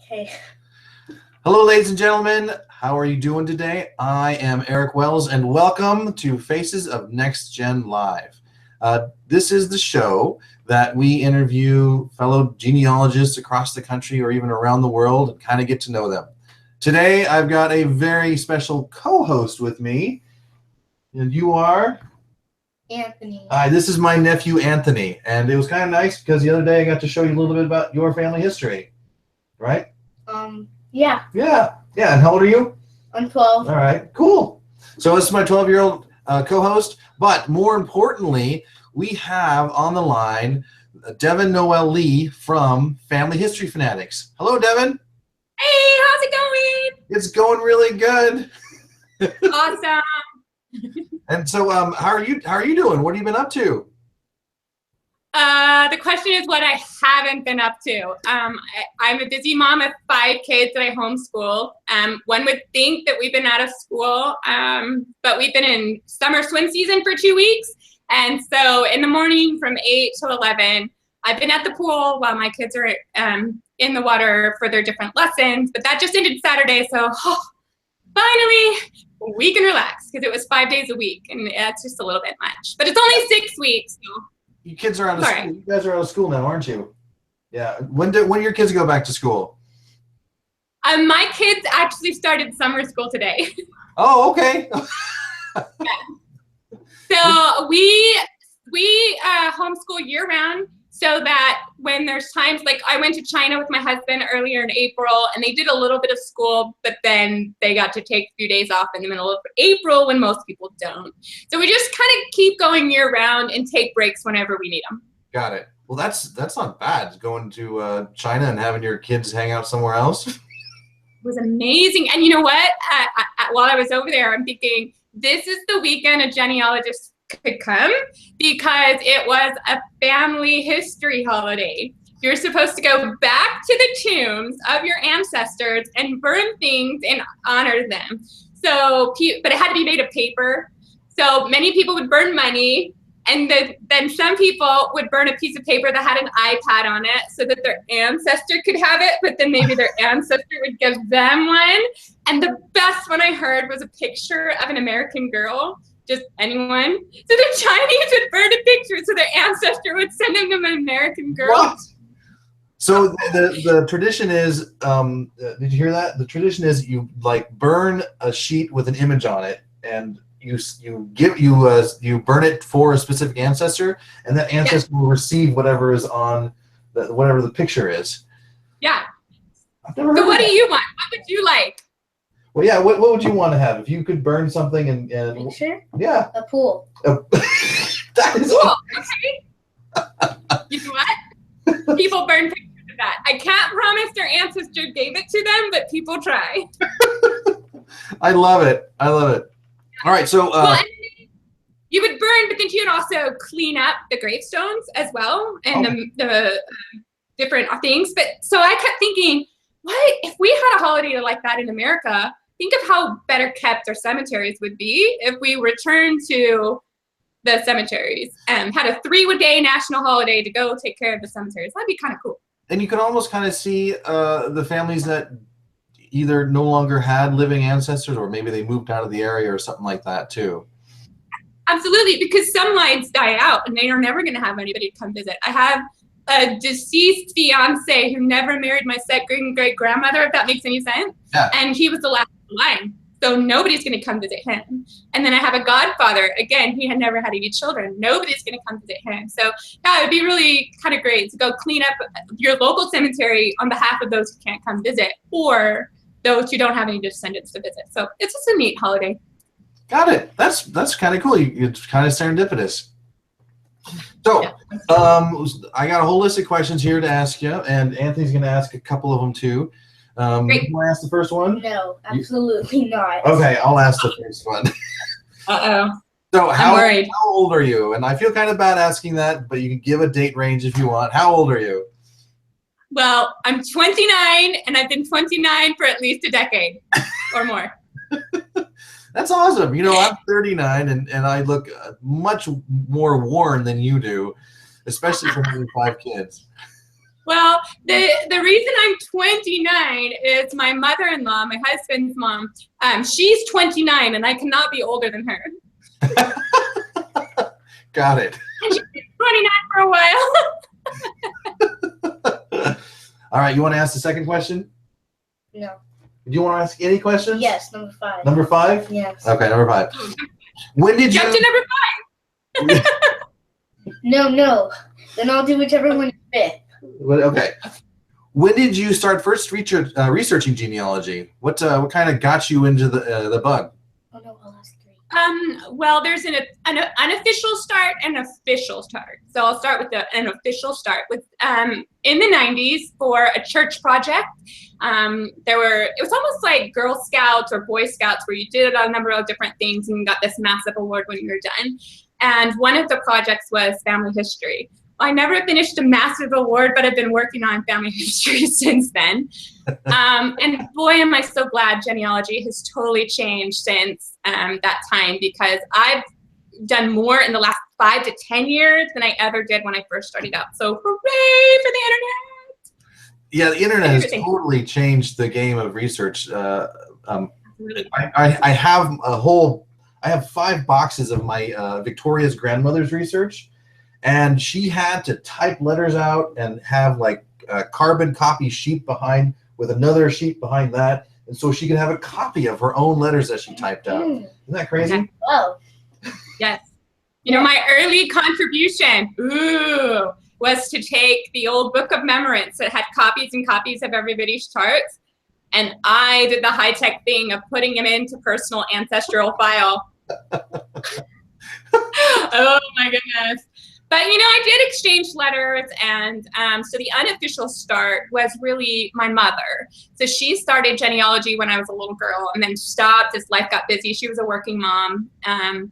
Okay. Hello, ladies and gentlemen. How are you doing today? I am Eric Wells, and welcome to Faces of NextGen Live. This is the show that we interview fellow genealogists across the country or even around the world and kind of get to know them. Today, I've got a very special co-host with me, and you are? Anthony. This is my nephew, Anthony, and it was kind of nice because the other day I got to show you a little bit about your family history, right? Yeah. Yeah. And how old are you? I'm 12. All right, cool. So this is my 12-year-old co-host, but more importantly, we have on the line Devon Noel Lee from Family History Fanatics. Hello, Devon. Hey, how's it going? It's going really good. Awesome. And so, how are you doing? What have you been up to? The question is what I haven't been up to. I'm a busy mom of 5 kids that I homeschool. One would think that we've been out of school, but we've been in summer swim season for 2 weeks. And so in the morning from 8 to 11, I've been at the pool while my kids are in the water for their different lessons. But that just ended Saturday, so finally we can relax because it was 5 days a week, and that's just a little bit much. But it's only 6 weeks. So. You kids are out of school. You guys are out of school now, aren't you? Yeah. When do your kids go back to school? My kids actually started summer school today. Oh, okay. Yeah. So we homeschool year round, so that when there's times, like I went to China with my husband earlier in April, and they did a little bit of school, but then they got to take a few days off in the middle of April when most people don't. So we just kind of keep going year round and take breaks whenever we need them. Got it. Well, that's not bad, going to China and having your kids hang out somewhere else. It was amazing. And you know what? While I was over there, I'm thinking, this is the weekend a genealogist could come, because it was a family history holiday. You're supposed to go back to the tombs of your ancestors and burn things and honor them. So, but it had to be made of paper. So many people would burn money, and then some people would burn a piece of paper that had an iPad on it so that their ancestor could have it, but then maybe their ancestor would give them one. And the best one I heard was a picture of an American girl. Just anyone. So the Chinese would burn a picture so their ancestor would send them an American girl. What? So the tradition is, did you hear that? The tradition is you like burn a sheet with an image on it, and you burn it for a specific ancestor, and that ancestor will receive whatever is on whatever the picture is. Yeah. I've never heard So of what that. do you want? What would you like? Well, yeah. What would you want to have if you could burn something and Picture? yeah. A pool. That is Cool. Okay. You know what? People burn pictures of that. I can't promise their ancestor gave it to them, but people try. I love it. All right, so Well, you would burn, but then you'd also clean up the gravestones as well, and the different things. But so I kept thinking, what if we had a holiday like that in America? Think of how better kept our cemeteries would be if we returned to the cemeteries and had a 3-day national holiday to go take care of the cemeteries. That'd be kind of cool. and you can almost kind of see the families that either no longer had living ancestors, or maybe they moved out of the area or something like that too. Absolutely, because some lines die out and they are never going to have anybody to come visit. I have a deceased fiance who never married my great-grandmother, if that makes any sense. Yeah. And he was the last in line. So nobody's going to come visit him. And then I have a godfather. Again, he had never had any children. Nobody's going to come visit him. So yeah, it would be really kind of great to go clean up your local cemetery on behalf of those who can't come visit, or those who don't have any descendants to visit. So it's just a neat holiday. Got it. That's kind of cool. It's kind of serendipitous. So, Yeah. I got a whole list of questions here to ask you, and Anthony's going to ask a couple of them too. Great. You want to ask the first one? No, absolutely not. Okay, I'll ask the first one. Uh-oh. So, I'm worried. how old are you? And I feel kind of bad asking that, but you can give a date range if you want. How old are you? Well, I'm 29, and I've been 29 for at least a decade or more. That's awesome. You know, I'm 39, and I look much more worn than you do, especially for having 5 kids. Well, the reason I'm 29 is my mother-in-law, my husband's mom, she's 29 and I cannot be older than her. Got it. And she's been 29 for a while. All right, you want to ask the second question? No. Do you want to ask any questions? Yes, number 5. Number 5? Yes. Okay, number 5. When did you... Jump to number 5. No. Then I'll do whichever one is 5th. Okay. When did you start first researching genealogy? What kind of got you into the bug? Oh no, I'll ask 3. Well, there's an unofficial start and official start. So I'll start with an official start. With in the 90s for a church project, it was almost like Girl Scouts or Boy Scouts where you did a number of different things and you got this massive award when you were done. And one of the projects was family history. I never finished a massive award, but I've been working on family history since then. And boy, am I so glad genealogy has totally changed since that time, because I've done more in the last 5 to 10 years than I ever did when I first started out. So hooray for the internet. Yeah, the internet has totally changed the game of research. Really? I have 5 boxes of my Victoria's grandmother's research. And she had to type letters out and have like a carbon copy sheet behind with another sheet behind that. And so she could have a copy of her own letters that she typed out. Isn't that crazy? Wow. Yes. You know, my early contribution, was to take the old book of memorance that had copies and copies of everybody's charts. And I did the high-tech thing of putting them into personal ancestral file. Oh my goodness. But, you know, I did exchange letters, and so the unofficial start was really my mother. So she started genealogy when I was a little girl and then stopped as life got busy. She was a working mom. And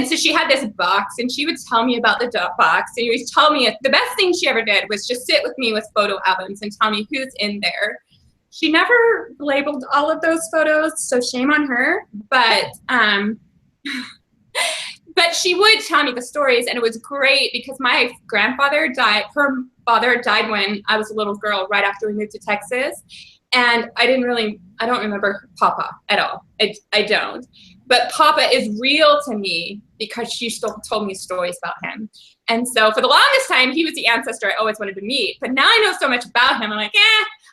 so she had this box, and she would tell me about the box. And she would tell me the best thing she ever did was just sit with me with photo albums and tell me who's in there. She never labeled all of those photos, so shame on her. But she would tell me the stories, and it was great because my grandfather died. Her father died when I was a little girl, right after we moved to Texas. And I don't remember Papa at all. I don't. But Papa is real to me because she still told me stories about him. And so for the longest time, he was the ancestor I always wanted to meet. But now I know so much about him. I'm like,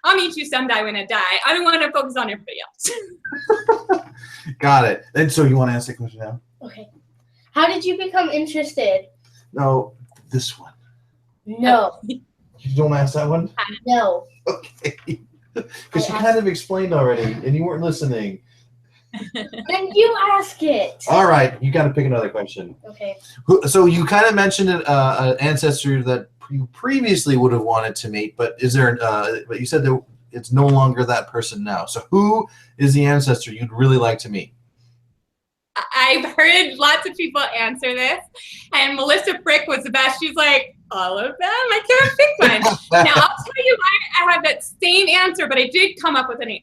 I'll meet you someday when I die. I don't want to focus on everybody else. Got it. And so you want to ask the question now? Okay. How did you become interested? No, this one. No. You don't want to ask that one? No. Okay. Because you kind of explained already, and you weren't listening. Then you ask it. All right, you got to pick another question. Okay. So you kind of mentioned an ancestor that you previously would have wanted to meet, but is there? But you said that it's no longer that person now. So who is the ancestor you'd really like to meet? I've heard lots of people answer this, and Melissa Frick was the best. She's like, all of them? I can't pick one. Now, I'll tell you why I have that same answer, but I did come up with an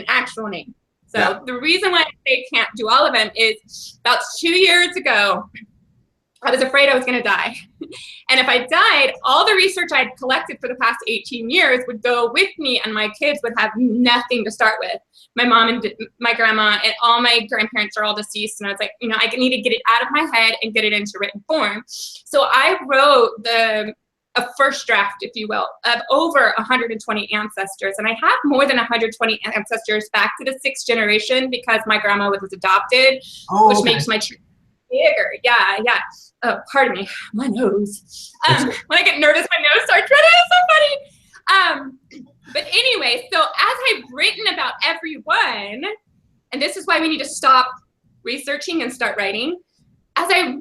actual name. So the reason why I say can't do all of them is about 2 years ago, I was afraid I was going to die. And if I died, all the research I'd collected for the past 18 years would go with me, and my kids would have nothing to start with. My mom and my grandma and all my grandparents are all deceased. And I was like, you know, I need to get it out of my head and get it into written form. So I wrote a first draft, if you will, of over 120 ancestors. And I have more than 120 ancestors back to the 6th generation because my grandma was adopted, which makes my tree bigger. Yeah. Pardon me, my nose. When I get nervous, my nose starts running. It's so funny. But anyway, so as I've written about everyone, and this is why we need to stop researching and start writing, as I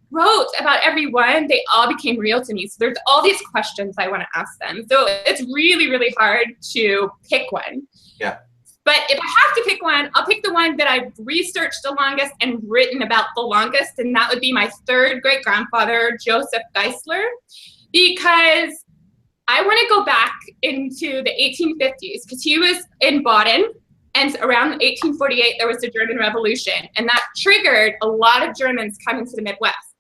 wrote about everyone, they all became real to me. So there's all these questions I want to ask them. So it's really, really hard to pick one. Yeah. But if I have to pick one, I'll pick the one that I've researched the longest and written about the longest, and that would be my 3rd great-grandfather, Joseph Geisler, because I want to go back into the 1850s because he was in Baden, and around 1848, there was the German Revolution, and that triggered a lot of Germans coming to the Midwest.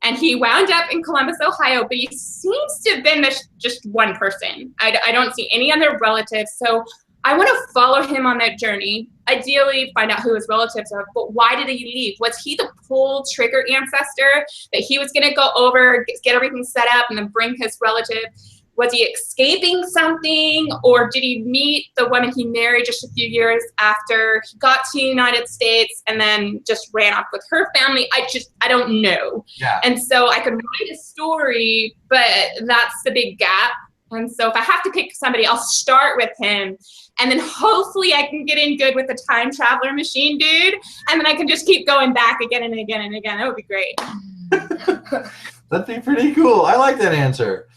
And he wound up in Columbus, Ohio, but he seems to have been just one person. I don't see any other relatives. So I want to follow him on that journey. Ideally, find out who his relatives are, but why did he leave? Was he the pull trigger ancestor that he was going to go over, get everything set up, and then bring his relative? Was he escaping something, or did he meet the woman he married just a few years after he got to the United States and then just ran off with her family? I don't know. Yeah. And so I could write a story, but that's the big gap. And so if I have to pick somebody, I'll start with him. And then hopefully I can get in good with the time traveler machine dude. And then I can just keep going back again and again and again. That would be great. That'd be pretty cool. I like that answer.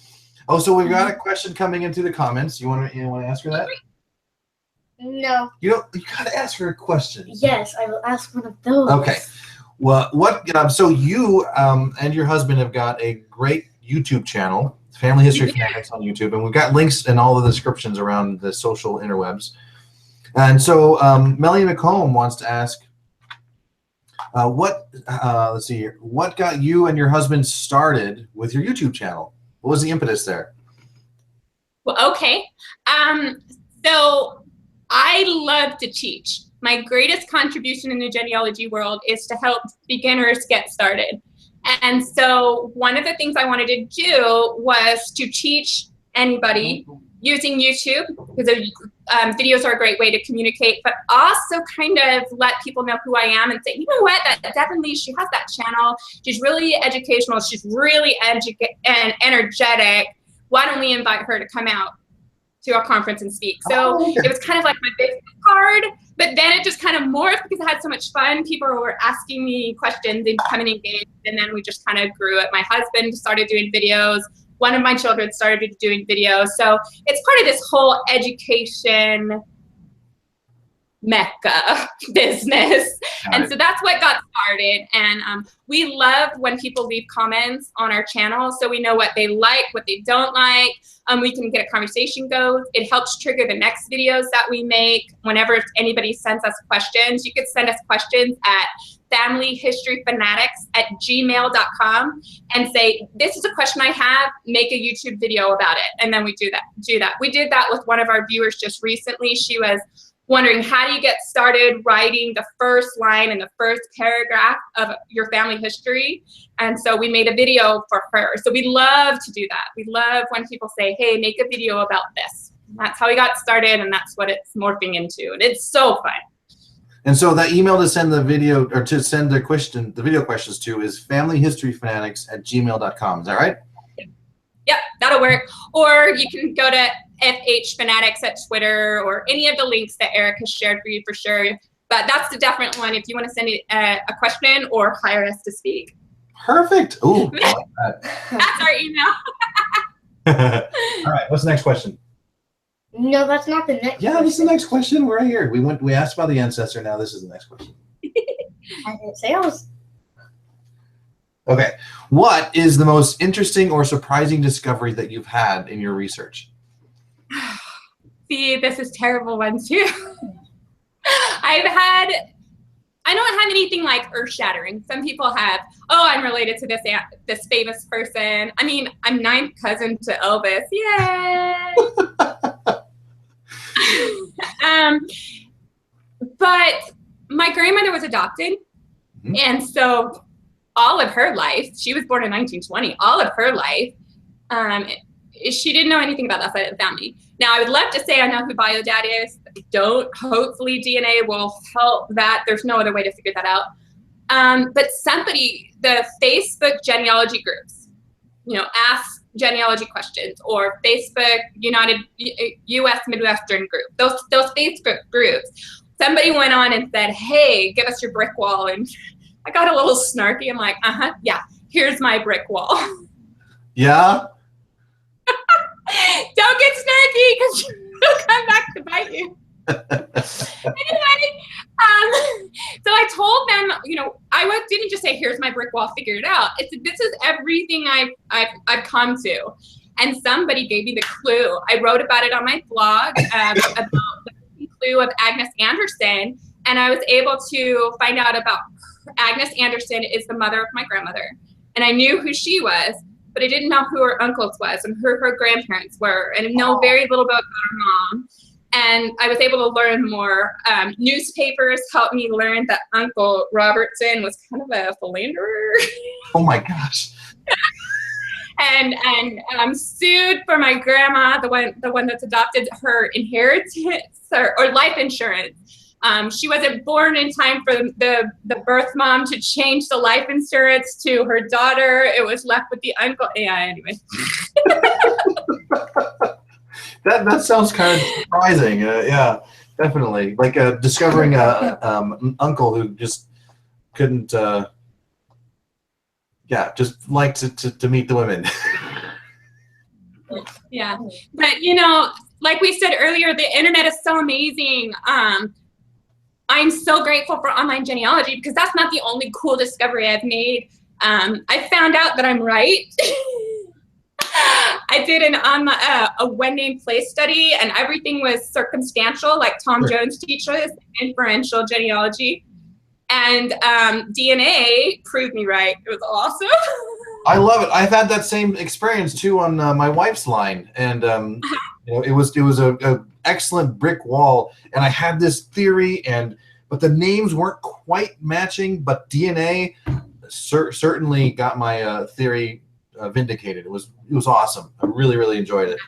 Oh, so we've got a question coming into the comments. You want to ask her that? No. You got to ask her a question. Yes, I will ask one of those. Okay. Well, so you and your husband have got a great YouTube channel, Family History Fanatics on YouTube, and we've got links in all the descriptions around the social interwebs. And so Melanie McComb wants to ask, let's see here, what got you and your husband started with your YouTube channel? What was the impetus there? Well, okay. So I love to teach. My greatest contribution in the genealogy world is to help beginners get started. And so one of the things I wanted to do was to teach anybody using YouTube, because videos are a great way to communicate, but also kind of let people know who I am and say, you know what, that Devon Lee, she has that channel. She's really educational. She's really and energetic. Why don't we invite her to come out to our conference and speak? So it was kind of like my business card, but then it just kind of morphed because I had so much fun. People were asking me questions and becoming engaged, and then we just kind of grew it. My husband started doing videos. One of my children started doing videos. So it's part of this whole education mecca business. And so that's what got started. And we love when people leave comments on our channel, so we know what they like, what they don't like. We can get a conversation going. It helps trigger the next videos that we make. Whenever anybody sends us questions, you could send us questions at familyhistoryfanatics@gmail.com and say, this is a question I have, make a YouTube video about it. And then we do that. We did that with one of our viewers just recently. She was wondering, how do you get started writing the first line and the first paragraph of your family history? And so we made a video for her. So we love to do that. We love when people say, hey, make a video about this. And that's how we got started, and that's what it's morphing into. And it's so fun. And so that email to send the video, or to send the video questions to, is familyhistoryfanatics@gmail.com. Is that right? Yep, that'll work. Or you can go to FH Fanatics at Twitter, or any of the links that Eric has shared for you for sure. But that's the definite one if you want to send a question or hire us to speak. Perfect. Ooh, I like that. That's our email. All right, what's the next question? No, that's not the next Yeah, this is the next question. We're right here. We asked about the ancestor. Now this is the next question. I didn't say I was. Okay. What is the most interesting or surprising discovery that you've had in your research? See, this is terrible one too. I don't have anything like earth-shattering. Some people have, oh, I'm related to this famous person. I mean, I'm 9th cousin to Elvis. Yay! But my grandmother was adopted, and so all of her life, she was born in 1920, all of her life, she didn't know anything about that side of the family. Now, I would love to say I know who bio dad is. I don't. Hopefully DNA will help that. There's no other way to figure that out. But the Facebook genealogy groups, ask genealogy questions, or Facebook U.S. Midwestern group, those Facebook groups. Somebody went on and said, hey, give us your brick wall. And I got a little snarky. I'm like, yeah, here's my brick wall. Yeah? Don't get snarky, because it'll come back to bite you. Anyway, so I told them, I didn't just say, here's my brick wall, figure it out. This is everything I've come to. And somebody gave me the clue. I wrote about it on my blog, about the clue of Agnes Anderson, and I was able to find out about Agnes Anderson is the mother of my grandmother. and I knew who she was, but I didn't know who her uncles was and who her grandparents were, and I know very little about her mom. And I was able to learn more. Newspapers helped me learn that Uncle Robertson was kind of a philanderer. Oh my gosh. and sued for my grandma, the one that's adopted, her inheritance or life insurance. She wasn't born in time for the birth mom to change the life insurance to her daughter. It was left with the uncle. Yeah, anyway. That sounds kind of surprising. Yeah, definitely. Like discovering an uncle who just couldn't, just liked to meet the women. Yeah, but you know, like we said earlier, the internet is so amazing. I'm so grateful for online genealogy because that's not the only cool discovery I've made. I found out that I'm right. I did a when-named place study, and everything was circumstantial, like Tom Jones teaches, inferential genealogy. And DNA proved me right. It was awesome. I love it. I've had that same experience too on my wife's line, and it was a excellent brick wall, and I had this theory, but the names weren't quite matching, but DNA certainly got my theory vindicated. It was awesome. I really enjoyed it.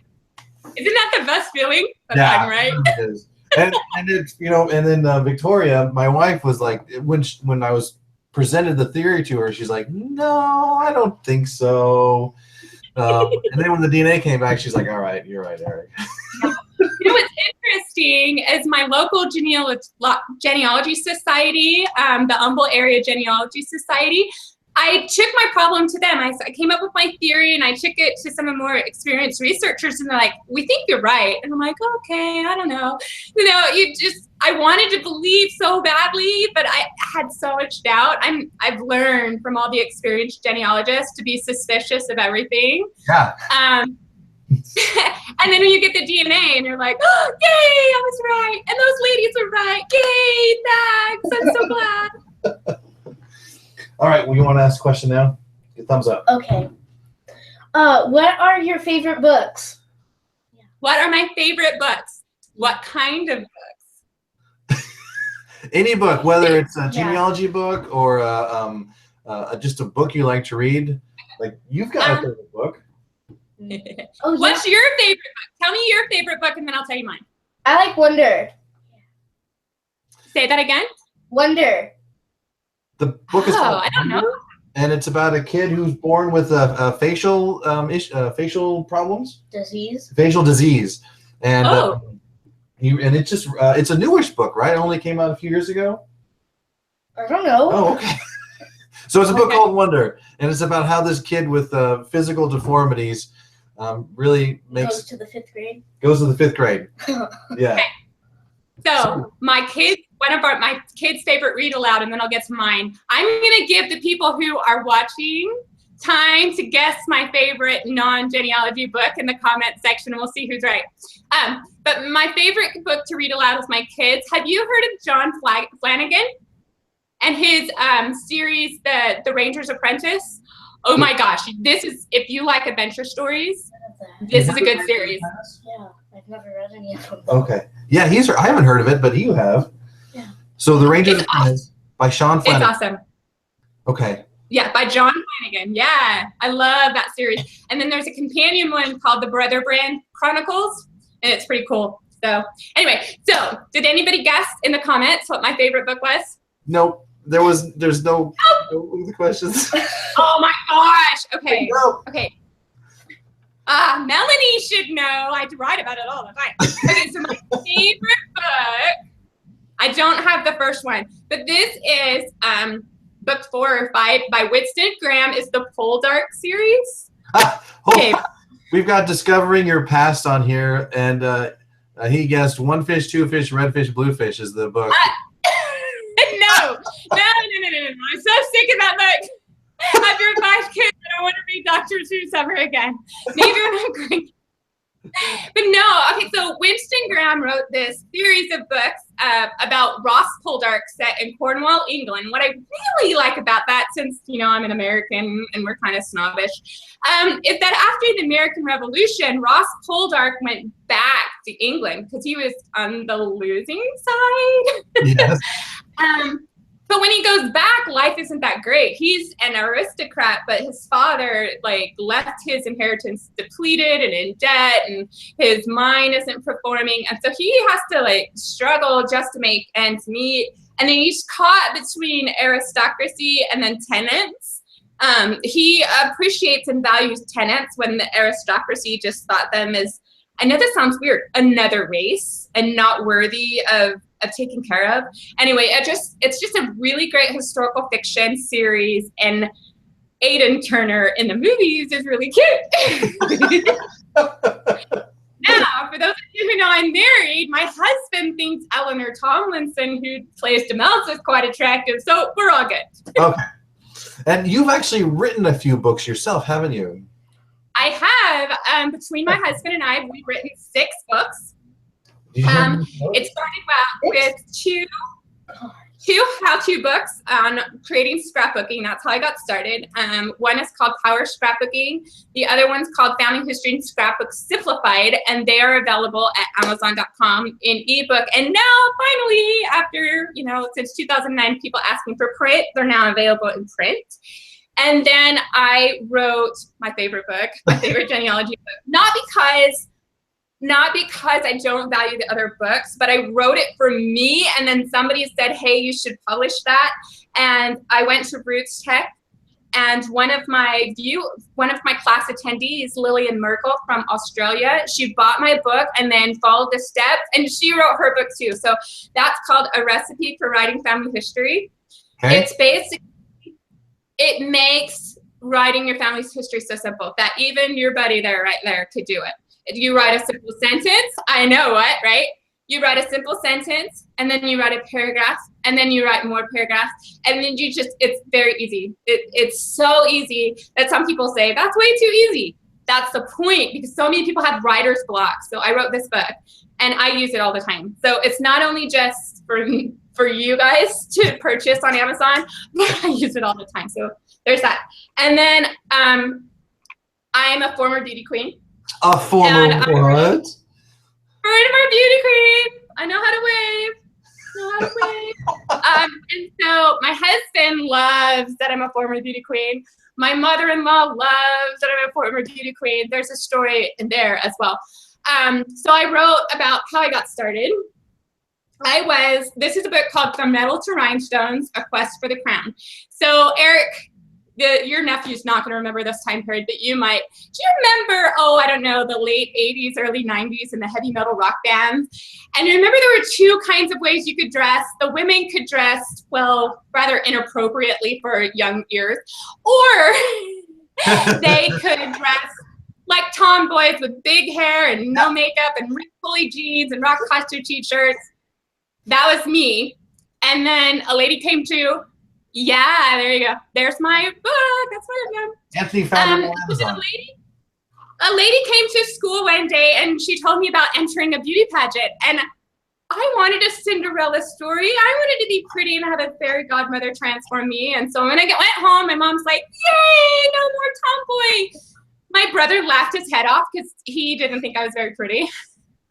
Isn't that the best feeling? That Yeah, I'm right. it is. And it's and then Victoria, my wife, was like, when I was presented the theory to her, she's like, no, I don't think so. And then when the DNA came back, she's like, all right, you're right, Eric. You know what's interesting is my local genealogy society, the Humboldt Area Genealogy Society. I took my problem to them. I came up with my theory, and I took it to some of the more experienced researchers, and they're like, we think you're right. And I'm like, okay, I don't know. I wanted to believe so badly, but I had so much doubt. I've learned from all the experienced genealogists to be suspicious of everything. Yeah. And then when you get the DNA and you're like, oh, yay, I was right. And those ladies were right. Yay, thanks. I'm so glad. All right, well, you want to ask a question now? Get a thumbs up. Okay. What are your favorite books? What are my favorite books? What kind of books? Any book, whether it's a genealogy book or just a book you like to read. Like, you've got a favorite book. What's your favorite book? Tell me your favorite book, and then I'll tell you mine. I like Wonder. Say that again? Wonder. The book is called I don't know. And it's about a kid who's born with a facial problems. Facial disease. And it's a newish book, right? It only came out a few years ago. I don't know. Oh, okay. So it's a book called Wonder, and it's about how this kid with physical deformities really goes to the fifth grade. Yeah. Okay. So my kids' favorite read aloud, and then I'll get to mine. I'm gonna give the people who are watching time to guess my favorite non-genealogy book in the comment section, and we'll see who's right. But my favorite book to read aloud with my kids. Have you heard of John Flanagan and his series, The Ranger's Apprentice? Oh my gosh, this is, if you like adventure stories, this is a good series. Yeah, I've never read any of them. Okay. Yeah, I haven't heard of it, but you have. Yeah. So The Ranger's Apprentice by Sean Flanagan. It's awesome. Okay. Yeah, by John Flanagan. Yeah, I love that series. And then there's a companion one called The Brother Brand Chronicles, and it's pretty cool. So anyway, did anybody guess in the comments what my favorite book was? Nope. There's no questions. Oh my gosh. Okay. No. Okay. Melanie should know. I write about it all the time. Okay, so my favorite book, I don't have the first one, but this is book 4 or 5 by Winston Graham. Is the Poldark series. Okay. We've got Discovering Your Past on here, and he guessed One Fish, Two Fish, Red Fish, Blue Fish is the book. No. I'm so sick of that book. After 5 kids, I don't want to read Dr. Seuss ever again. Neither am I. But no, okay, so Winston Graham wrote this series of books about Ross Poldark set in Cornwall, England. What I really like about that, since, you know, I'm an American and we're kind of snobbish, is that after the American Revolution, Ross Poldark went back to England because he was on the losing side. Yes. But when he goes back, life isn't that great. He's an aristocrat, but his father like left his inheritance depleted and in debt, and his mine isn't performing. And so he has to like struggle just to make ends meet. And then he's caught between aristocracy and then tenants. He appreciates and values tenants when the aristocracy just thought them as, I know this sounds weird, another race and not worthy of taken care of. Anyway, it's just a really great historical fiction series, and Aidan Turner in the movies is really cute. Now, for those of you who know I'm married, my husband thinks Eleanor Tomlinson, who plays Demelza, is quite attractive, so we're all good. Okay. And you've actually written a few books yourself, haven't you? I have. Between my husband and I, we've written 6 books. It started out with two how-to books on creating scrapbooking. That's how I got started. One is called Power Scrapbooking. The other one's called Family History and Scrapbook Simplified, and they are available at Amazon.com in ebook. And now, finally, after, you know, since 2009, people asking for print, they're now available in print. And then I wrote my favorite book, my favorite genealogy book, not because I don't value the other books, but I wrote it for me, and then somebody said, hey, you should publish that. And I went to Roots Tech, and one of my class attendees, Lillian Merkel from Australia, she bought my book and then followed the steps, and she wrote her book too. So that's called A Recipe for Writing Family History. Okay. It's basically, it makes writing your family's history so simple that even your buddy there, right there, could do it. If you write a simple sentence, I know what, right? You write a simple sentence, and then you write a paragraph, and then you write more paragraphs, and then you just, it's very easy. It's so easy that some people say, that's way too easy. That's the point, because so many people have writer's block. So I wrote this book, and I use it all the time. So it's not only just for you guys to purchase on Amazon, but I use it all the time. So there's that. And then I'm a former beauty queen. A former what? Former beauty queen. I know how to wave. And so my husband loves that I'm a former beauty queen. My mother-in-law loves that I'm a former beauty queen. There's a story in there as well. So I wrote about how I got started. This is a book called From Metal to Rhinestones, A Quest for the Crown. So Eric, your nephew's not going to remember this time period, but you might. Do you remember, I don't know, the late 80s, early 90s and the heavy metal rock bands? And you remember there were 2 kinds of ways you could dress. The women could dress, well, rather inappropriately for young ears, or they could dress like tomboys with big hair and no makeup and pulley jeans and rock concert t-shirts. That was me. And then a lady came to, yeah, there you go. There's my book. That's what I've done. Anthony found it on Amazon. A lady came to school one day and she told me about entering a beauty pageant. And I wanted a Cinderella story. I wanted to be pretty and have a fairy godmother transform me. And so when I went home, my mom's like, yay, no more tomboy. My brother laughed his head off because he didn't think I was very pretty.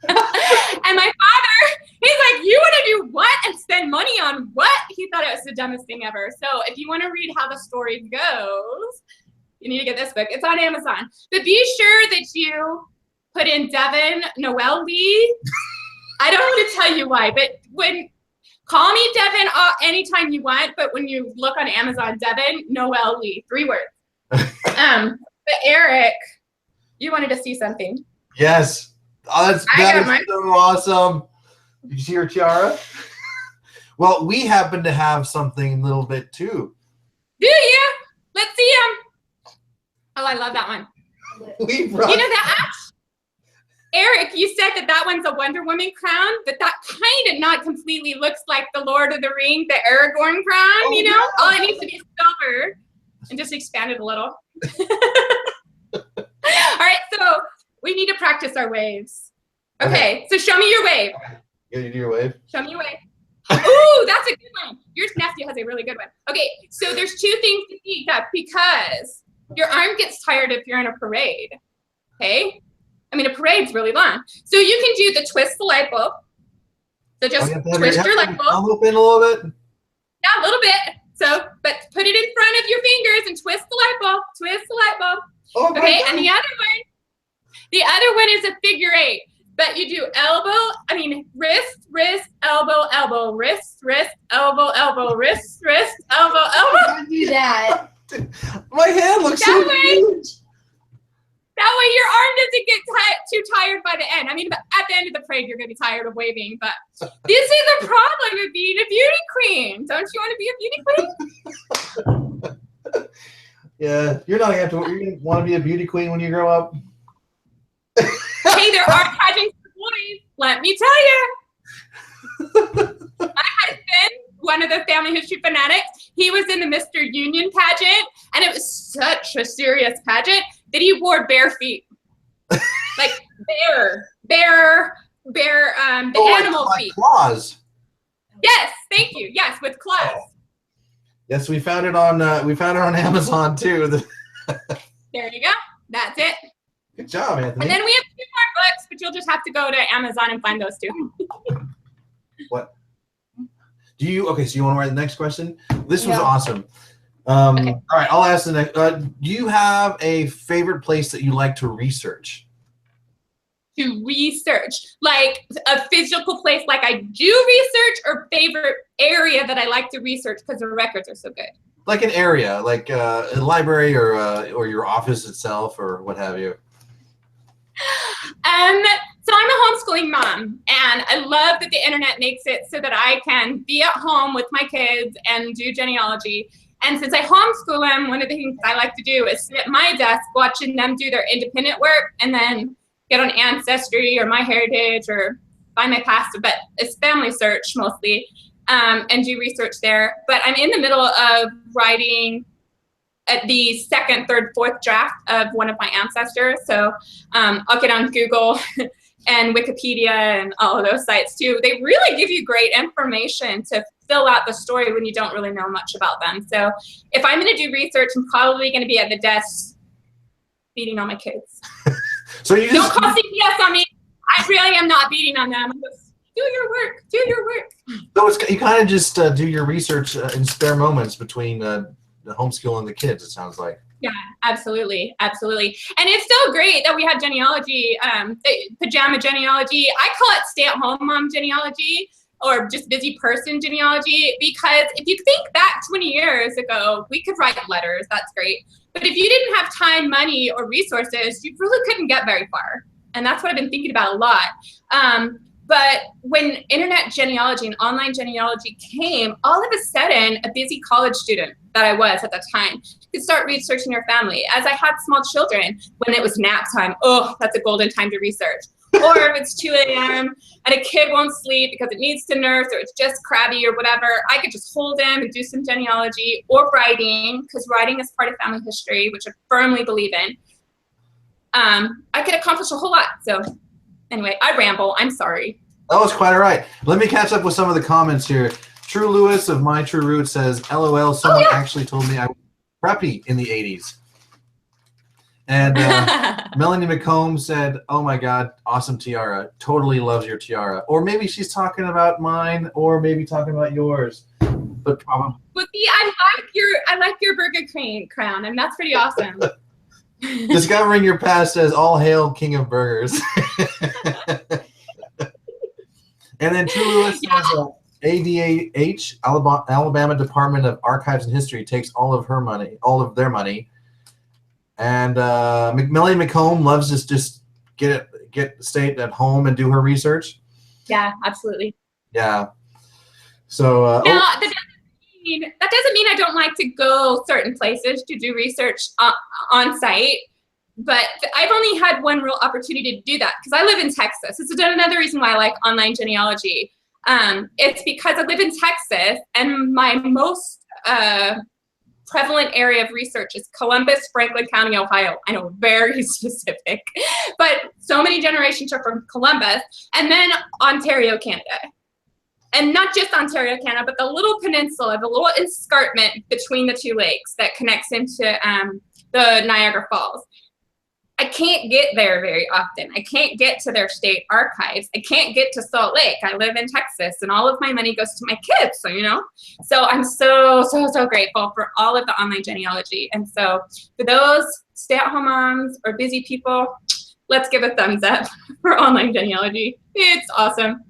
And my father, he's like, you want to do what and spend money on what? He thought it was the dumbest thing ever. So if you want to read how the story goes, you need to get this book. It's on Amazon. But be sure that you put in Devon Noel Lee. I don't want to tell you why, but call me Devon anytime you want, but when you look on Amazon, Devon Noel Lee, 3 words. But Eric, you wanted to see something. Yes. Oh, that is so awesome. Did you see her tiara? Well, we happen to have something a little bit too. Do you? Let's see them. Oh, I love that one. You know that? Eric, you said that one's a Wonder Woman crown, but that kind of not completely looks like the Lord of the Ring, the Aragorn crown, you know? Yeah. All it needs to be silver and just expand it a little. All right, so We need to practice our waves. Okay, so show me your wave. You do your wave? Show me your wave. Ooh, that's a good one. Your nephew has a really good one. Okay, so there's two things to think of because your arm gets tired if you're in a parade. Okay? I mean, a parade's really long. So you can do the twist the light bulb. So just twist your light bulb. I'll open a little bit. Yeah, a little bit. So, but put it in front of your fingers and twist the light bulb. Twist the light bulb. Oh, okay, and the other one is a figure 8. But you do wrist, wrist, elbow, elbow, wrist, wrist, elbow, elbow, wrist, wrist, elbow, elbow. I do that. My hand looks so huge. That way your arm doesn't get too tired by the end. I mean, at the end of the parade, you're going to be tired of waving. But this is a problem with being a beauty queen. Don't you want to be a beauty queen? Yeah, you're not going to want to be a beauty queen when you grow up. Hey, there are pageants for boys. Let me tell you. My husband, one of the family history fanatics, he was in the Mr. Union pageant, and it was such a serious pageant that he wore bare feet, like the animal feet. Claws. Yes, thank you. Yes, with claws. Oh. Yes, we found it on Amazon too. There you go. That's it. Good job, Anthony. And then we have 2 more books, but you'll just have to go to Amazon and find those 2. What? So you want to write the next question? This was Yeah. awesome. Okay. All right, I'll ask the next. Do you have a favorite place that you like to research? To research, like a physical place, like I do research, or favorite area that I like to research because the records are so good. Like an area, like a library or your office itself or what have you. So I'm a homeschooling mom, and I love that the internet makes it so that I can be at home with my kids and do genealogy. And since I homeschool them, one of the things I like to do is sit at my desk watching them do their independent work and then get on Ancestry or MyHeritage or find my past, but it's family search mostly, and do research there. But I'm in the middle of writing at the 2nd, 3rd, 4th draft of one of my ancestors. So I'll get on Google and Wikipedia and all of those sites too. They really give you great information to fill out the story when you don't really know much about them. So if I'm going to do research, I'm probably going to be at the desk beating on my kids. So you don't call CPS on me. I really am not beating on them. I'm just, do your work. Do your work. So you kind of just do your research in spare moments between the homeschool and the kids, it sounds like. Yeah, absolutely, absolutely. And it's so great that we have genealogy, pajama genealogy. I call it stay-at-home mom genealogy, or just busy person genealogy, because if you think back 20 years ago, we could write letters, that's great. But if you didn't have time, money, or resources, you really couldn't get very far. And that's what I've been thinking about a lot. But when internet genealogy and online genealogy came, all of a sudden, a busy college student that I was at the time could start researching your family. As I had small children, when it was nap time, oh, that's a golden time to research. Or if it's 2 a.m. and a kid won't sleep because it needs to nurse or it's just crabby or whatever, I could just hold him and do some genealogy or writing, because writing is part of family history, which I firmly believe in. I could accomplish a whole lot. So anyway, I ramble. I'm sorry. That was quite all right. Let me catch up with some of the comments here. True Lewis of My True Roots says, LOL, someone actually told me I was preppy in the 80s. And Melanie McComb said, oh my God, awesome tiara. Totally loves your tiara. Or maybe she's talking about mine, or maybe talking about yours. But probably. Well, see, I like your Burger Queen crown, and that's pretty awesome. Discovering Your Past says, all hail King of Burgers. And then True Lewis says, ADAH, Alabama Department of Archives and History, takes all of their money. And Melanie McComb loves to just stay at home and do her research. Yeah, absolutely. Yeah. So that doesn't mean I don't like to go certain places to do research on site. But I've only had one real opportunity to do that because I live in Texas. It's another reason why I like online genealogy. It's because I live in Texas, and my most prevalent area of research is Columbus, Franklin County, Ohio. I know, very specific, but so many generations are from Columbus, and then Ontario, Canada. And not just Ontario, Canada, but the little peninsula, the little escarpment between the two lakes that connects into the Niagara Falls. I can't get there very often. I can't get to their state archives. I can't get to Salt Lake. I live in Texas, and all of my money goes to my kids, so, you know. So I'm so grateful for all of the online genealogy. And so for those stay-at-home moms or busy people, let's give a thumbs up for online genealogy. It's awesome.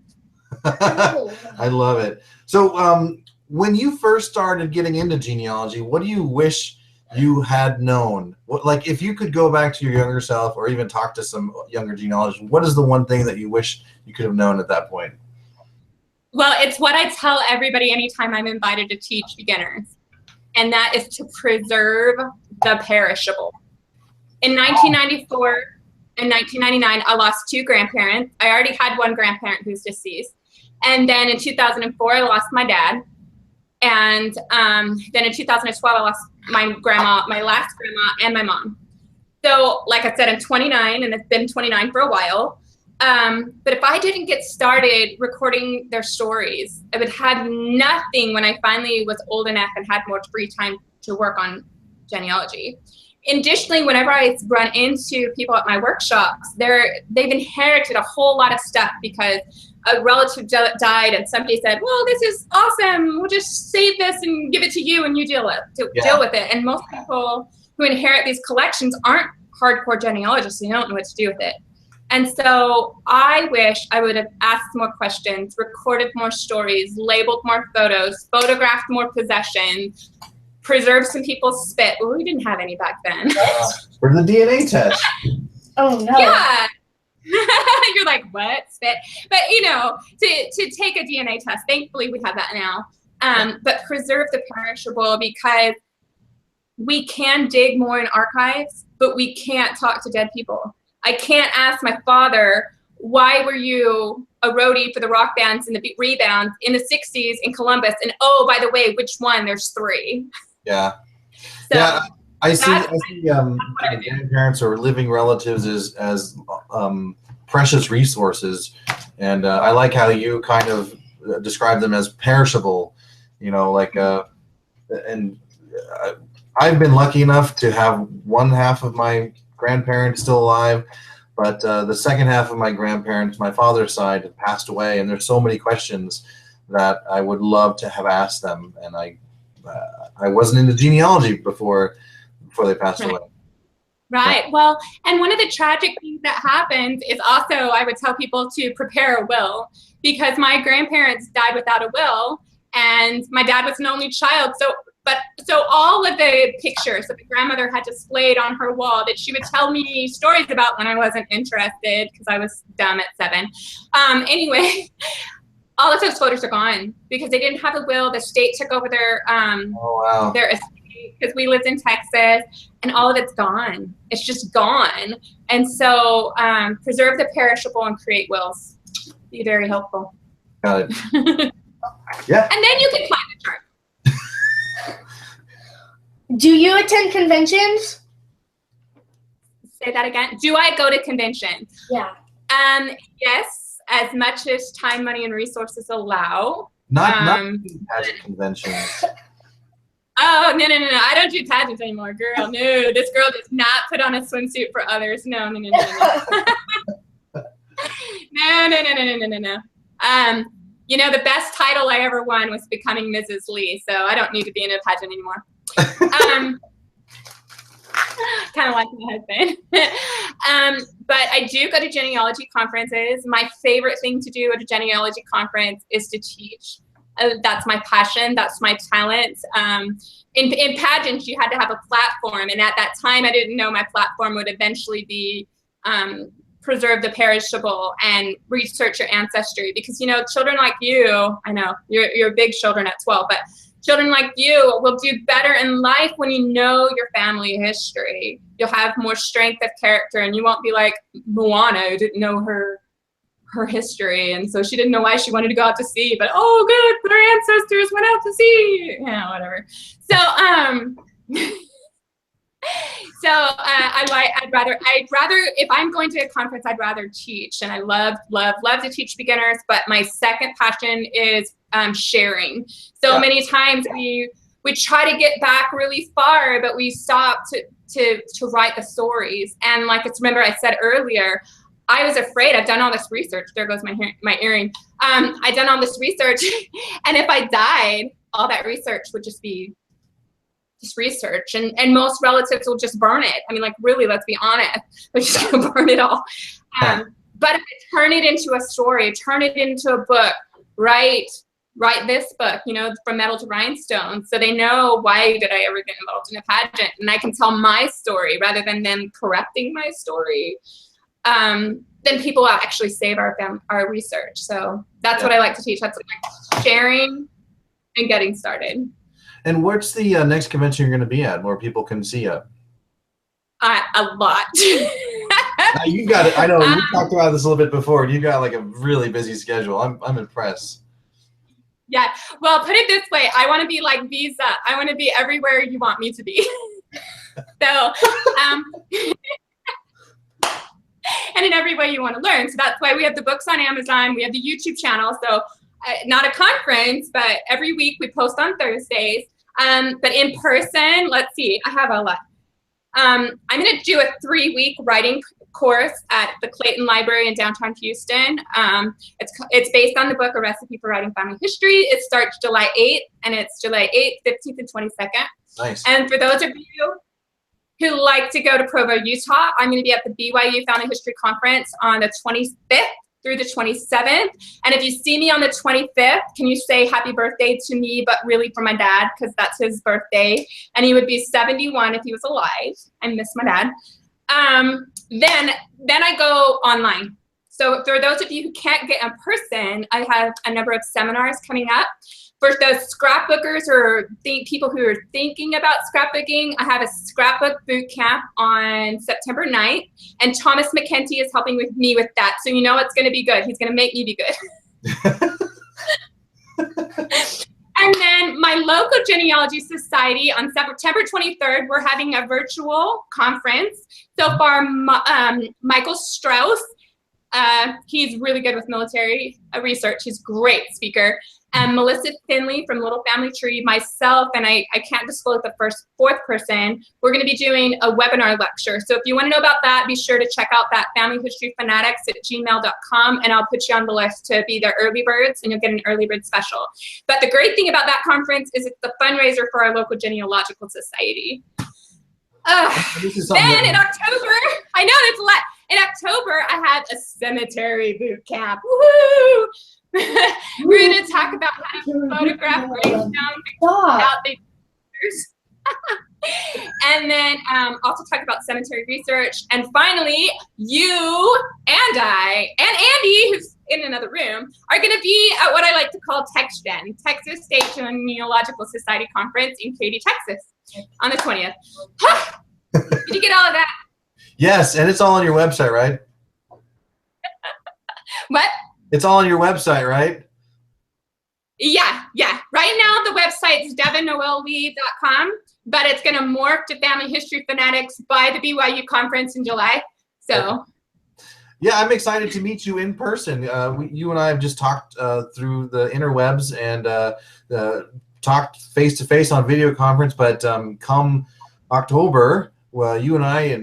I love it. So when you first started getting into genealogy, what do you wish you had known? What, like, if you could go back to your younger self or even talk to some younger genealogists, what is the one thing that you wish you could have known at that point? Well, it's what I tell everybody anytime I'm invited to teach beginners, and that is to preserve the perishable. In 1994 and 1999, I lost 2 grandparents. I already had one grandparent who's deceased. And then in 2004, I lost my dad. And then in 2012, I lost my grandma, my last grandma, and my mom. So like I said, I'm 29, and it's been 29 for a while. But if I didn't get started recording their stories, I would have nothing when I finally was old enough and had more free time to work on genealogy. Additionally, whenever I run into people at my workshops, they've inherited a whole lot of stuff because a relative died and somebody said, well, this is awesome, we'll just save this and give it to you and you deal with it. And most people who inherit these collections aren't hardcore genealogists, they don't know what to do with it. And so I wish I would have asked more questions, recorded more stories, labeled more photos, photographed more possessions, preserved some people's spit. Well, we didn't have any back then. For the DNA test. Oh no. Yeah. You're like, what? Spit? But you know, to take a DNA test, thankfully we have that now. But preserve the perishable, because we can dig more in archives, but we can't talk to dead people. I can't ask my father, why were you a roadie for the rock bands and the rebounds in the 60s in Columbus? And oh, by the way, which one? There's 3. Yeah. So yeah. I see grandparents or living relatives as precious resources, and I like how you kind of describe them as perishable. You know, like and I've been lucky enough to have one half of my grandparents still alive, but the second half of my grandparents, my father's side, had passed away, and there's so many questions that I would love to have asked them, and I wasn't into genealogy before they passed away. Right. Well, and one of the tragic things that happens is also, I would tell people to prepare a will, because my grandparents died without a will, and my dad was an only child. So all of the pictures that my grandmother had displayed on her wall that she would tell me stories about when I wasn't interested because I was dumb at 7. Anyway, all of those photos are gone because they didn't have a will. The state took over their their estate because we lived in Texas, and all of it's gone. It's just gone. And so preserve the perishable and create wills. Be very helpful. Got it. Yeah. And then you can plan the chart. Do you attend conventions? Say that again. Do I go to conventions? Yeah. Yes, as much as time, money, and resources allow. Not pageant conventions. Oh, no. I don't do pageants anymore, girl. No, this girl does not put on a swimsuit for others. No. No. You know, the best title I ever won was becoming Mrs. Lee, so I don't need to be in a pageant anymore. Kind of like my husband. But I do go to genealogy conferences. My favorite thing to do at a genealogy conference is to teach. That's my passion. That's my talent. In pageants, you had to have a platform. And at that time, I didn't know my platform would eventually be preserve the perishable and research your ancestry. Because, you know, children like you, I know, you're big children at 12, but children like you will do better in life when you know your family history. You'll have more strength of character, and you won't be like Moana, who didn't know her history, and so she didn't know why she wanted to go out to sea, but oh good, her ancestors went out to sea, yeah, whatever. So So I'd rather if I'm going to a conference, I'd rather teach, and I love to teach beginners. But my second passion is sharing. So many times we try to get back really far, but we stop to write the stories. And like remember I said earlier, I was afraid. I've done all this research. There goes my earring. I've done all this research, and if I died, all that research would just be research, and most relatives will just burn it. I mean, like, really, let's be honest, they're just gonna burn it all. But if I turn it into a story, turn it into a book, write this book, from metal to rhinestone, so they know why did I ever get involved in a pageant, and I can tell my story rather than them correcting my story. Then people will actually save our research. So that's what I like to teach. That's like sharing and getting started. And what's the next convention you're going to be at where people can see you? A lot. You got it. I know we talked about this a little bit before. You got like a really busy schedule. I'm impressed. Yeah. Well, put it this way. I want to be like Visa. I want to be everywhere you want me to be. So, and in every way you want to learn. So that's why we have the books on Amazon. We have the YouTube channel. So not a conference, but every week we post on Thursdays. But in person, let's see, I have a lot. I'm going to do a 3-week writing course at the Clayton Library in downtown Houston. It's based on the book, A Recipe for Writing Family History. It starts July 8th, and it's July 8th, 15th, and 22nd. Nice. And for those of you who like to go to Provo, Utah, I'm going to be at the BYU Family History Conference on the 25th through the 27th. And if you see me on the 25th, can you say happy birthday to me, but really for my dad, because that's his birthday. And he would be 71 if he was alive. I miss my dad. Then I go online. So for those of you who can't get in person, I have a number of seminars coming up. For those scrapbookers or people who are thinking about scrapbooking, I have a scrapbook boot camp on September 9th, and Thomas McKenty is helping me with that. So you know it's going to be good. He's going to make me be good. And then my local genealogy society on September 23rd, we're having a virtual conference. So far, Michael Strauss, he's really good with military research. He's a great speaker. And Melissa Finley from Little Family Tree, myself, and I can't disclose the fourth person, we're going to be doing a webinar lecture. So if you want to know about that, be sure to check out that familyhistoryfanatics@gmail.com, and I'll put you on the list to be their early birds, and you'll get an early bird special. But the great thing about that conference is it's the fundraiser for our local genealogical society. Then in October, I know it's a lot. In October, I have a cemetery boot camp. Woohoo! We're going to talk about how to photograph gravestones without the pictures. And then also talk about cemetery research. And finally, you and I, and Andy, who's in another room, are going to be at what I like to call TextGen, Texas State Genealogical Society Conference in Katy, Texas, on the 20th. Did you get all of that? Yes, and it's all on your website, right? What? It's all on your website, right? Yeah. Right now, the website's devonnoellee.com, but it's going to morph to Family History Fanatics by the BYU conference in July. So. Yeah, I'm excited to meet you in person. You and I have just talked through the interwebs and talked face-to-face on video conference, but come October, you and I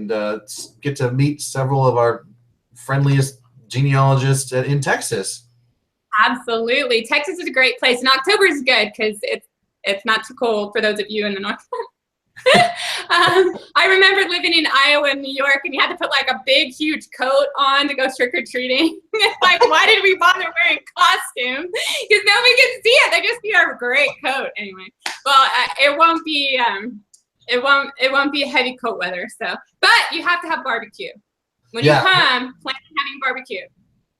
get to meet several of our friendliest genealogists in Texas. Absolutely. Texas is a great place, and October is good because it's not too cold for those of you in the north. I remember living in Iowa and New York, and you had to put like a big, huge coat on to go trick-or-treating. Like, why did we bother wearing costumes? Because nobody can see it. They just see our great coat. Anyway, well, it won't be heavy coat weather. So, but you have to have barbecue. When you come, plan on having barbecue.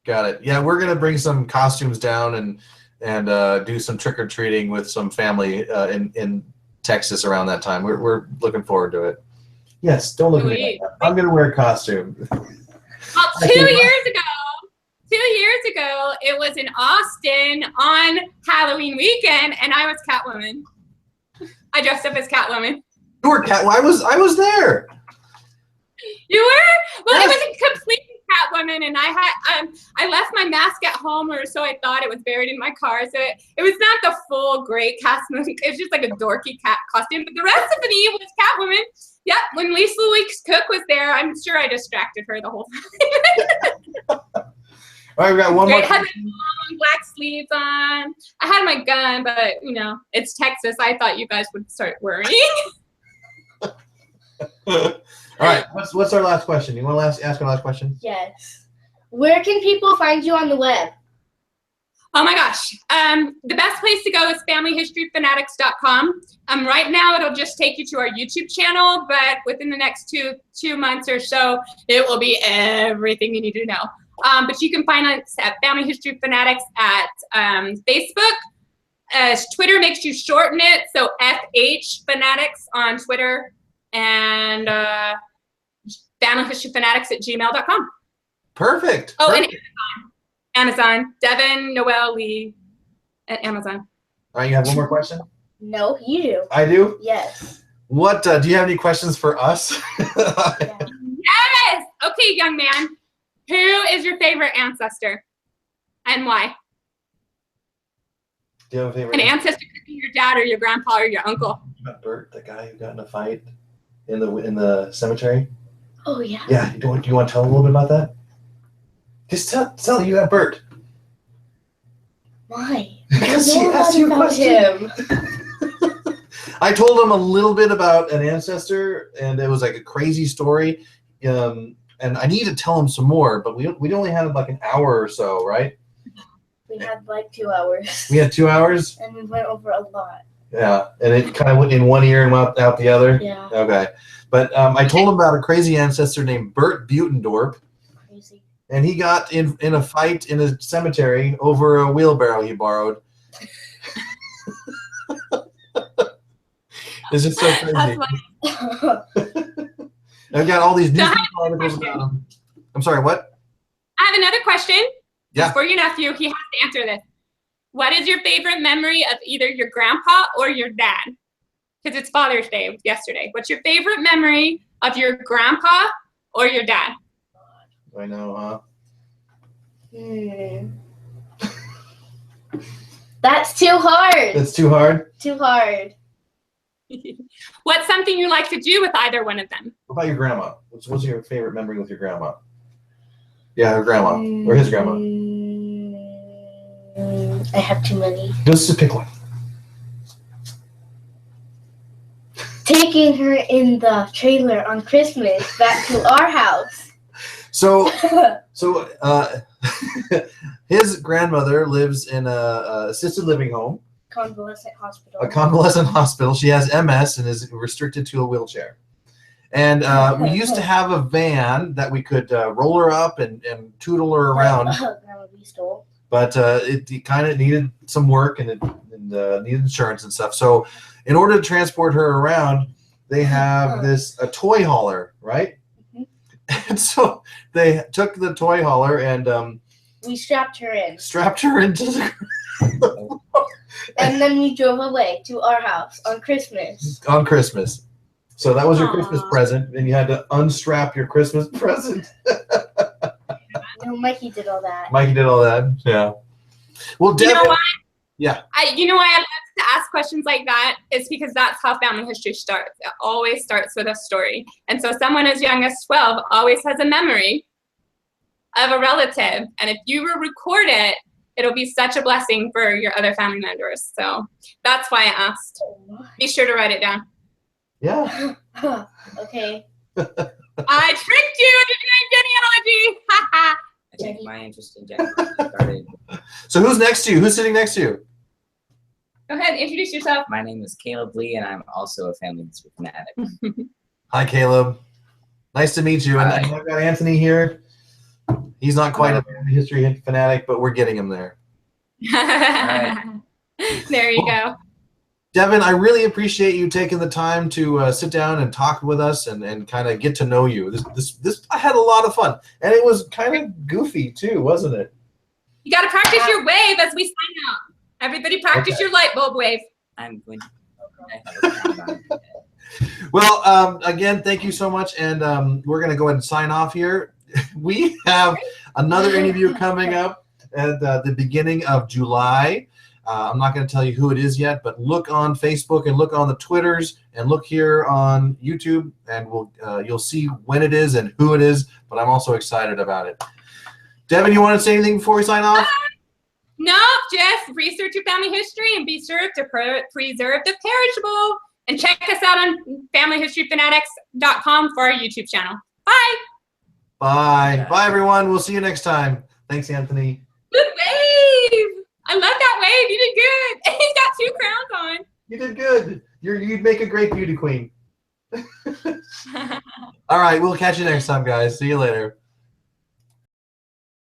Got it. Yeah, we're gonna bring some costumes down and do some trick-or-treating with some family in Texas around that time. We're looking forward to it. Yes, don't look at me like that. I'm gonna wear a costume. Well, 2 years ago, it was in Austin on Halloween weekend, and I was Catwoman. I dressed up as Catwoman. You were cat. Well, I was there. You were? Well, Yes. it was a complete Catwoman, and I left my mask at home, or so I thought. It was buried in my car, so it was not the full great Catwoman. It was just like a dorky cat costume, but the rest of me was Catwoman. Yep, when Lisa Louise Cook was there, I'm sure I distracted her the whole time. All right, we got one more. I had my long black sleeves on. I had my gun, but you know, it's Texas. I thought you guys would start worrying. All right, what's our last question? You want to ask our last question? Yes. Where can people find you on the web? Oh my gosh. The best place to go is familyhistoryfanatics.com. Right now, it'll just take you to our YouTube channel, but within the next two months or so, it will be everything you need to know. But you can find us at Family History Fanatics at Facebook. Twitter makes you shorten it, so FH Fanatics on Twitter, and familyhistoryfanatics@gmail.com. Perfect. Oh, Perfect. and Amazon. Devon Noel Lee at Amazon. All right, you have one more question? No, you do. I do? Yes. What, do you have any questions for us? Yeah. Yes! Okay, young man. Who is your favorite ancestor and why? Do you have a favorite? An ancestor could be your dad or your grandpa or your uncle. About Bert, the guy who got in a fight in the cemetery? Oh, yeah. Yeah, do you want to tell him a little bit about that? Just tell you have Bert. Why? Because he I know asked you a about question. him. I told him a little bit about an ancestor, and it was like a crazy story. And I need to tell him some more, but we only had like an hour or so, right? We had like 2 hours. We had 2 hours? And we went over a lot. Yeah, and it kind of went in one ear and went out the other? Yeah. Okay. But I told him about a crazy ancestor named Bert Butendorp. Crazy. And he got in a fight in a cemetery over a wheelbarrow he borrowed. It's just so crazy. That's funny. I've got all these So newspaper articles about him. I'm sorry, what? I have another question. Yeah. For your nephew. He has to answer this. What is your favorite memory of either your grandpa or your dad? Because it's Father's Day yesterday. What's your favorite memory of your grandpa or your dad? I know, huh? That's too hard. It's too hard? Too hard. What's something you like to do with either one of them? What about your grandma? What's your favorite memory with your grandma? Yeah, her grandma. Or his grandma. I have too many. Just pick one. Taking her in the trailer on Christmas back to our house. So his grandmother lives in a assisted living home. Convalescent hospital. A convalescent hospital. She has MS and is restricted to a wheelchair. And we used to have a van that we could roll her up and tootle her around. Grandma we stole. But it kind of needed some work and it needed insurance and stuff. So in order to transport her around, they have a toy hauler, right? Mm-hmm. And so they took the toy hauler and we strapped her in. Strapped her into the and then we drove away to our house on Christmas. On Christmas. So that was your Aww. Christmas present, and you had to unstrap your Christmas present. No, Mikey did all that. Mikey did all that. Yeah. Well, Devon, You know why? Yeah. You know why I love to ask questions like that? It's because that's how family history starts. It always starts with a story. And so someone as young as 12 always has a memory of a relative. And if you record it, it'll be such a blessing for your other family members. So that's why I asked. Be sure to write it down. Yeah. Okay. I tricked you into doing genealogy. I think my interest in genealogy started. So who's next to you? Who's sitting next to you? Go ahead, introduce yourself. My name is Caleb Lee, and I'm also a family history fanatic. Hi, Caleb. Nice to meet you. And Hi. I've got Anthony here. He's not quite a family history fanatic, but we're getting him there. There you go. Devon, I really appreciate you taking the time to sit down and talk with us and kind of get to know you. This I had a lot of fun, and it was kind of goofy too, wasn't it? You got to practice your wave as we sign out. Everybody practice Okay. your light bulb wave. I'm going to. I have a countdown. Well, again, thank you so much, and we're going to go ahead and sign off here. We have another interview coming up at the beginning of July. I'm not going to tell you who it is yet, but look on Facebook and look on the Twitters and look here on YouTube, and you'll see when it is and who it is. But I'm also excited about it. Devon, you want to say anything before we sign off? No, just research your family history and be sure to preserve the perishable. And check us out on familyhistoryfanatics.com for our YouTube channel. Bye. Bye. Bye, everyone. We'll see you next time. Thanks, Anthony. Good wave. I love that wave. You did good. He's got 2 crowns on. You did good. You'd make a great beauty queen. All right. We'll catch you next time, guys. See you later.